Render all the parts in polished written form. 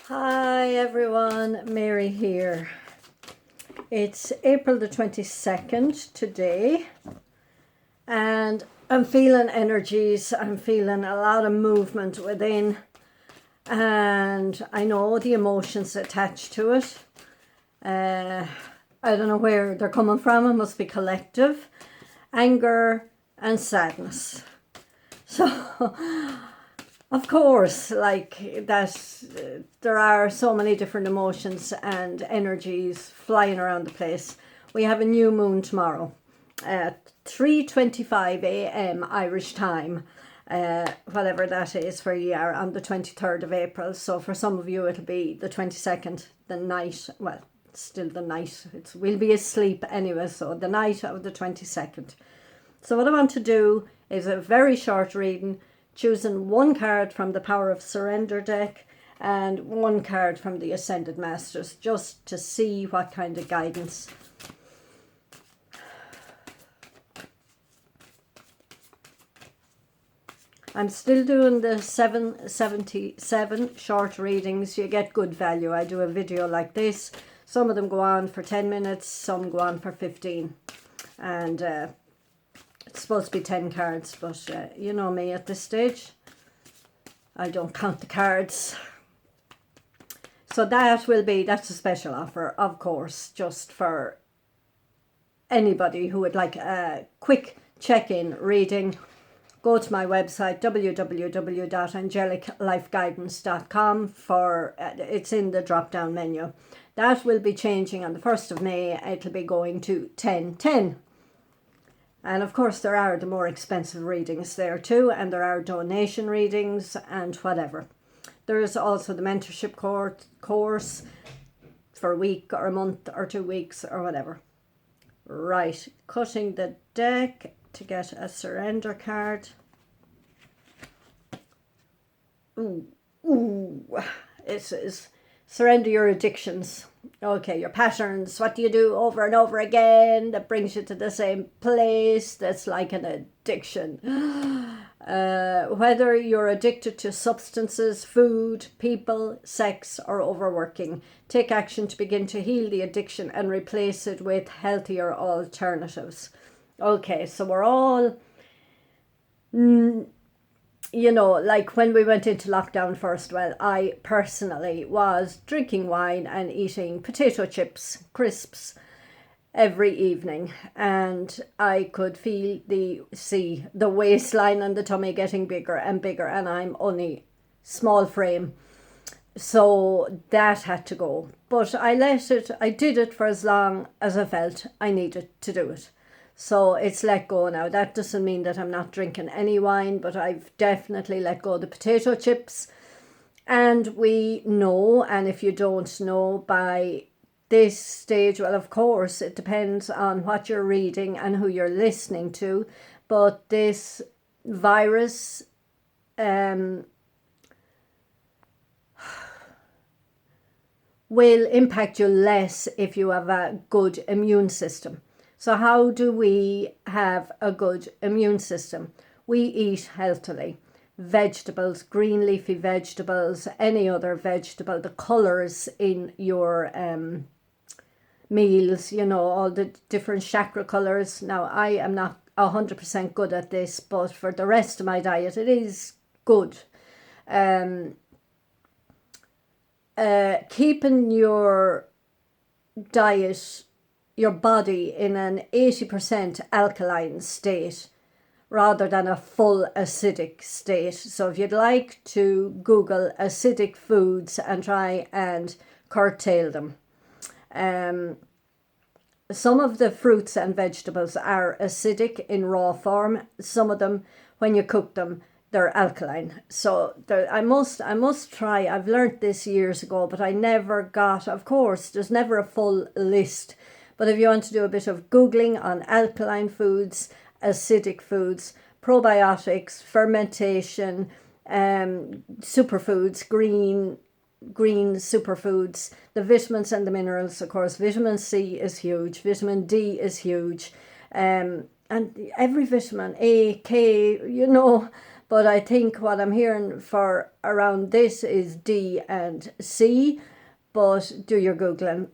Hi everyone, Mary here. It's April the 22nd today, and I'm feeling energies. I'm feeling a lot of movement within, and I know the emotions attached to it. I don't know where they're coming from. It must be collective anger and sadness. So of course, like that, there are so many different emotions and energies flying around the place. We have a new moon tomorrow at 3:25 a.m. Irish time, whatever that is for you are on the 23rd of April. So for some of you, it'll be the 22nd, the night. Well, it's still the night. We'll be asleep anyway. So the night of the 22nd. So what I want to do is a very short reading, choosing one card from the Power of Surrender deck and one card from the Ascended Masters, just to see what kind of guidance. I'm still doing the 777 short readings. You get good value. I do a video like this. Some of them go on for 10 minutes, some go on for 15. And it's supposed to be 10 cards, but you know me at this stage. I don't count the cards. So that's a special offer, of course, just for anybody who would like a quick check-in reading. Go to my website, www.angeliclifeguidance.com, for it's in the drop-down menu. That will be changing on the 1st of May. It'll be going to 1010. And of course, there are the more expensive readings there too, and there are donation readings and whatever. There is also the mentorship course for a week or a month or 2 weeks or whatever. Right, cutting the deck to get a surrender card. Ooh, it says surrender your addictions. Okay, your patterns. What do you do over and over again that brings you to the same place? That's like an addiction. Whether you're addicted to substances, food, people, sex, or overworking, take action to begin to heal the addiction and replace it with healthier alternatives. Okay, so we're all, you know, like when we went into lockdown first, well, I personally was drinking wine and eating potato chips, crisps, every evening, and I could see the waistline and the tummy getting bigger and bigger, and I'm only small frame. So that had to go. But I did it for as long as I felt I needed to do it. So it's let go now. That doesn't mean that I'm not drinking any wine, but I've definitely let go of the potato chips. And we know, and if you don't know by this stage, well, of course, it depends on what you're reading and who you're listening to. But this virus will impact you less if you have a good immune system. So how do we have a good immune system? We eat healthily. Vegetables, green leafy vegetables, any other vegetable, the colours in your meals, you know, all the different chakra colours. Now, I am not 100% good at this, but for the rest of my diet, it is good. Keeping your diet, your body in an 80% alkaline state rather than a full acidic state. So if you'd like to Google acidic foods and try and curtail them. Some of the fruits and vegetables are acidic in raw form. Some of them, when you cook them, they're alkaline. So I must try. I've learnt this years ago, but I never got, of course, there's never a full list. But if you want to do a bit of Googling on alkaline foods, acidic foods, probiotics, fermentation, superfoods, green superfoods, the vitamins and the minerals, of course, vitamin C is huge, vitamin D is huge, and every vitamin, A, K, you know, But I think what I'm hearing for around this is D and C. But do your Googling.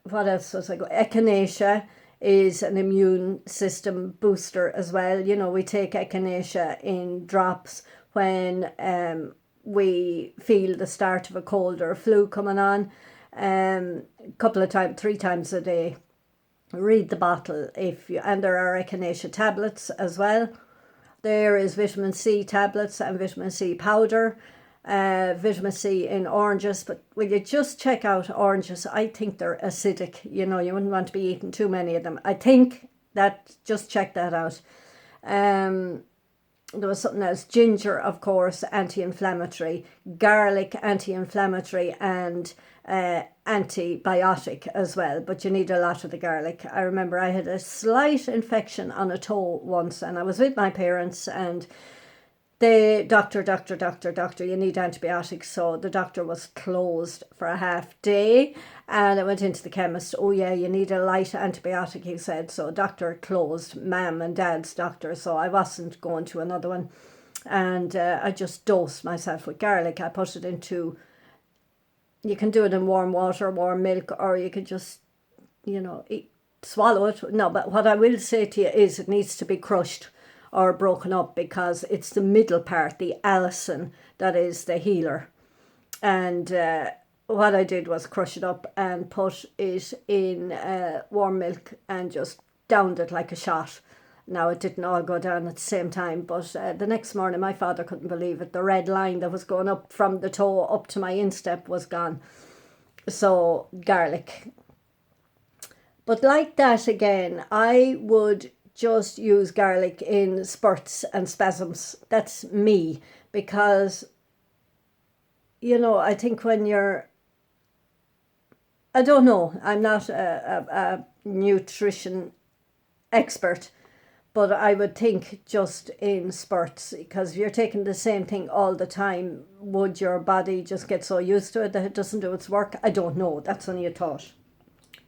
What else was I going? Echinacea is an immune system booster as well. You know, we take echinacea in drops when we feel the start of a cold or a flu coming on. A couple of times, 3 times a day. Read the bottle if you, and there are echinacea tablets as well. There is vitamin C tablets and vitamin C powder. Vitamin C in oranges, but will you just check out oranges? I think they're acidic. You know, you wouldn't want to be eating too many of them. I think that, just check that out. There was something else. Ginger, of course, anti-inflammatory. Garlic, anti-inflammatory, and antibiotic as well. But you need a lot of the garlic. I remember I had a slight infection on a toe once, and I was with my parents, and the doctor, you need antibiotics. So the doctor was closed for a half day, and I went into the chemist. Oh yeah, you need a light antibiotic, he said. So doctor closed, mum and dad's doctor. So I wasn't going to another one. And I just dosed myself with garlic. I put it into, you can do it in warm water, warm milk, or you could just, you know, swallow it. No, but what I will say to you is it needs to be crushed or broken up, because it's the middle part, the allicin, that is the healer. And what I did was crush it up and put it in warm milk and just downed it like a shot. Now, it didn't all go down at the same time, but the next morning my father couldn't believe it. The red line that was going up from the toe up to my instep was gone. So garlic. But like that again, I would just use garlic in spurts and spasms. That's me, because, you know, I think when you're, I don't know, I'm not a nutrition expert, but I would think just in spurts, because if you're taking the same thing all the time, would your body just get so used to it that it doesn't do its work? I don't know. That's only a thought.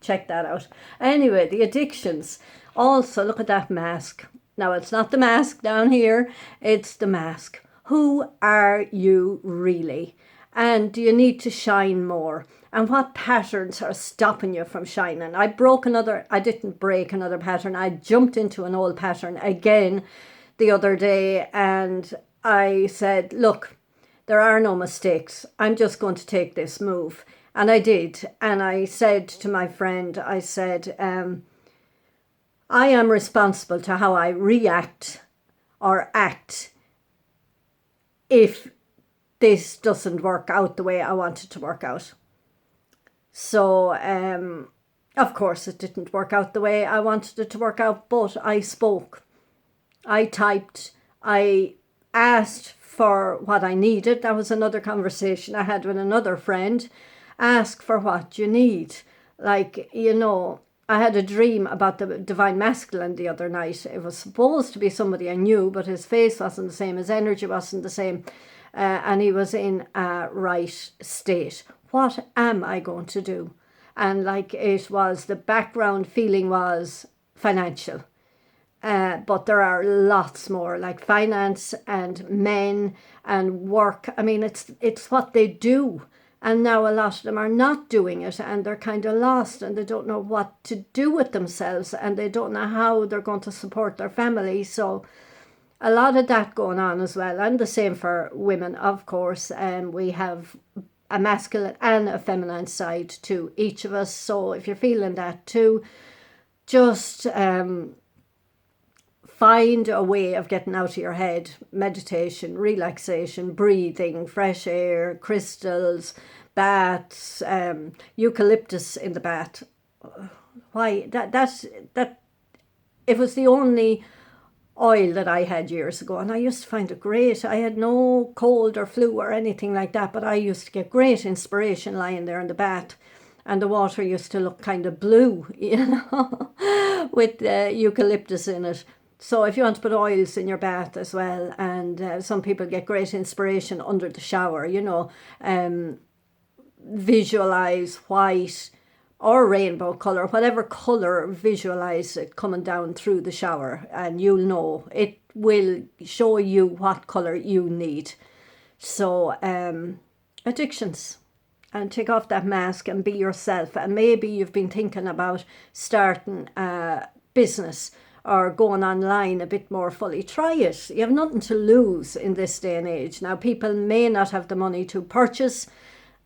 Check that out. Anyway, the addictions. Also, look at that mask. Now, it's not the mask down here, it's the mask. Who are you really? And do you need to shine more? And what patterns are stopping you from shining? I didn't break another pattern. I jumped into an old pattern again the other day, and I said, look, there are no mistakes. I'm just going to take this move. And I did. And I said to my friend, I said, I am responsible to how I react or act if this doesn't work out the way I want it to work out. So, of course, it didn't work out the way I wanted it to work out, but I spoke. I typed. I asked for what I needed. That was another conversation I had with another friend. Ask for what you need. Like, you know, I had a dream about the divine masculine the other night. It was supposed to be somebody I knew, but his face wasn't the same, his energy wasn't the same, and he was in a right state. What am I going to do? And like, it was, the background feeling was financial. But there are lots more, like finance and men and work. I mean, it's what they do. And now a lot of them are not doing it, and they're kind of lost, and they don't know what to do with themselves, and they don't know how they're going to support their family. So a lot of that going on as well. And the same for women, of course. We have a masculine and a feminine side to each of us. So if you're feeling that too, just find a way of getting out of your head. Meditation, relaxation, breathing, fresh air, crystals, baths, eucalyptus in the bath. Why? That it was the only oil that I had years ago, and I used to find it great. I had no cold or flu or anything like that, but I used to get great inspiration lying there in the bath. And the water used to look kind of blue, you know, with eucalyptus in it. So if you want to put oils in your bath as well, and some people get great inspiration under the shower, you know, visualize white or rainbow colour, whatever colour, visualize it coming down through the shower, and you'll know it will show you what colour you need. So addictions. And take off that mask and be yourself. And maybe you've been thinking about starting a business or going online a bit more fully. Try it. You have nothing to lose in this day and age. Now, people may not have the money to purchase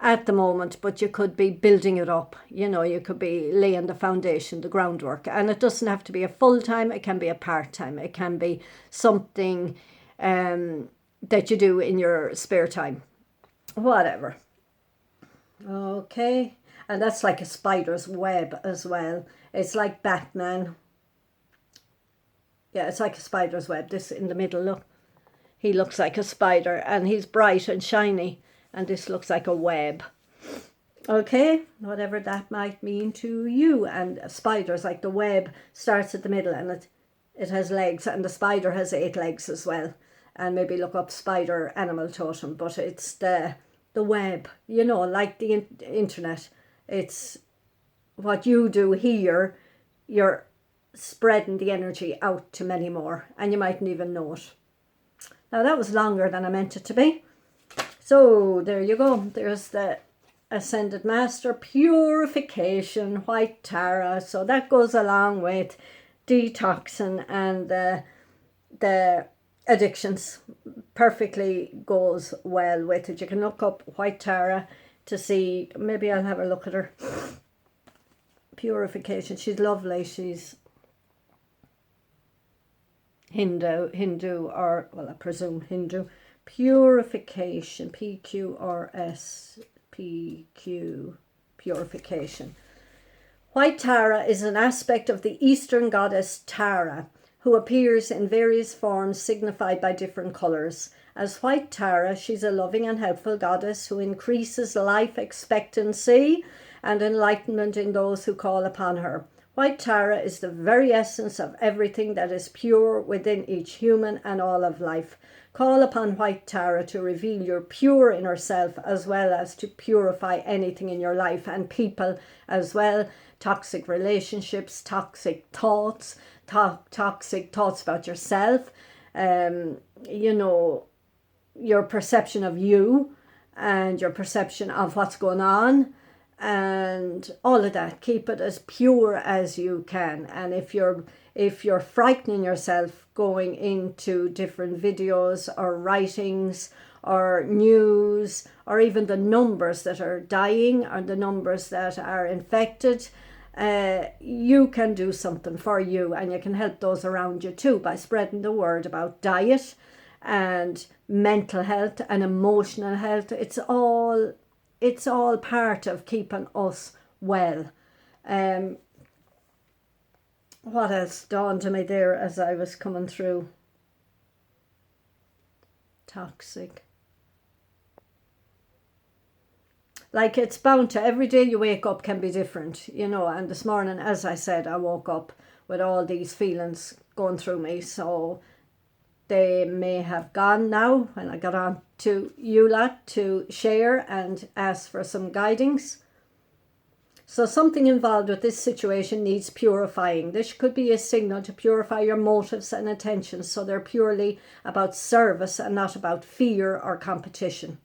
at the moment, but you could be building it up. You know, you could be laying the foundation, the groundwork. And it doesn't have to be a full-time. It can be a part-time. It can be something that you do in your spare time. Whatever. Okay, and that's like a spider's web as well. It's like Batman. Yeah, it's like a spider's web. This in the middle, look. He looks like a spider and he's bright and shiny. And this looks like a web. Okay, whatever that might mean to you. And spiders, like the web starts at the middle and it has legs. And the spider has 8 legs as well. And maybe look up spider animal totem. But it's the web, you know, like the internet. It's what you do here, you're spreading the energy out to many more, and you mightn't even know it. Now that was longer than I meant it to be. So there you go. There's the Ascended Master Purification White Tara. So that goes along with detoxing and the addictions. Perfectly goes well with it. You can look up White Tara to see. Maybe I'll have a look at her. Purification. She's lovely. She's Hindu, or well, I presume Hindu. Purification. PQRSPQ. Purification. White Tara is an aspect of the Eastern goddess Tara, who appears in various forms signified by different colours. As White Tara, she's a loving and helpful goddess who increases life expectancy and enlightenment in those who call upon her. White Tara is the very essence of everything that is pure within each human and all of life. Call upon White Tara to reveal your pure inner self, as well as to purify anything in your life and people as well. Toxic relationships, toxic thoughts, toxic thoughts about yourself, you know, your perception of you and your perception of what's going on and all of that. Keep it as pure as you can. And if you're frightening yourself going into different videos or writings or news or even the numbers that are dying or the numbers that are infected, you can do something for you, and you can help those around you too by spreading the word about diet and mental health and emotional health. It's all part of keeping us well. What else dawned to me there as I was coming through? Toxic. Like, it's bound to, every day you wake up can be different, you know. And this morning, as I said, I woke up with all these feelings going through me. So they may have gone now when I got on to you lot to share and ask for some guidings. So something involved with this situation needs purifying. This could be a signal to purify your motives and intentions so they're purely about service and not about fear or competition.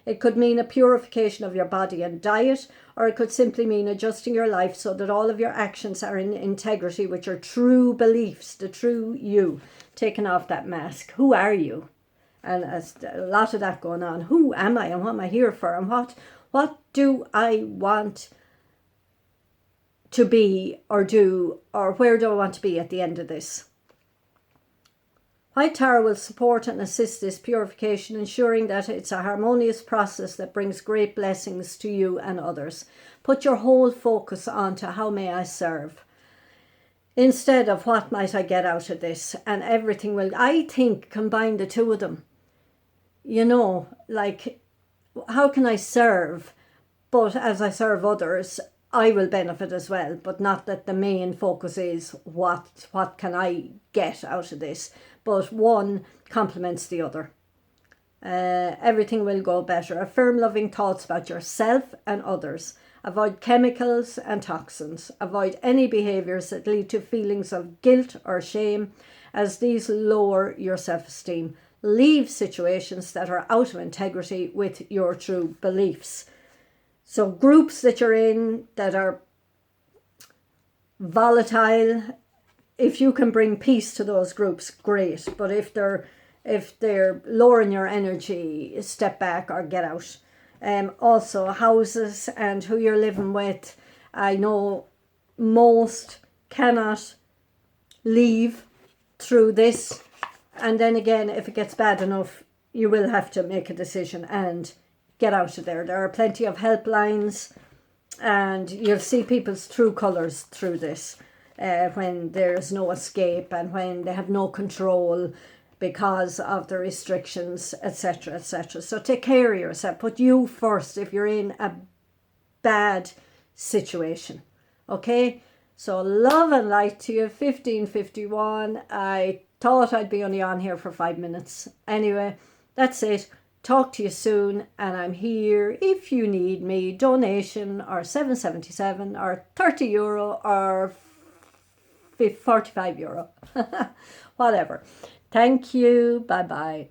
It could mean a purification of your body and diet, or it could simply mean adjusting your life so that all of your actions are in integrity with your true beliefs, the true you. Taking off that mask. Who are you? And there's a lot of that going on. Who am I and what am I here for? And what do I want to be or do, or where do I want to be at the end of this? White Tara will support and assist this purification, ensuring that it's a harmonious process that brings great blessings to you and others. Put your whole focus on to how may I serve, instead of what might I get out of this, and everything will, I think, combine the two of them. You know, like, how can I serve, but as I serve others, I will benefit as well, but not that the main focus is what can I get out of this, but one complements the other. Everything will go better. Affirm loving thoughts about yourself and others. Avoid chemicals and toxins. Avoid any behaviours that lead to feelings of guilt or shame, as these lower your self-esteem. Leave situations that are out of integrity with your true beliefs. So groups that you're in that are volatile, if you can bring peace to those groups, great. But if they're lowering your energy, step back or get out. Also houses and who you're living with. I know most cannot leave through this, and then again, if it gets bad enough, you will have to make a decision and get out of there. There are plenty of helplines, and you'll see people's true colours through this, when there's no escape and when they have no control because of the restrictions, etc., etc. So take care of yourself. Put you first if you're in a bad situation. Okay? So love and light to you. 1551. I thought I'd be only on here for 5 minutes. Anyway, that's it. Talk to you soon, and I'm here if you need me. Donation or 7.77 or €30 or €45. Whatever. Thank you. Bye bye.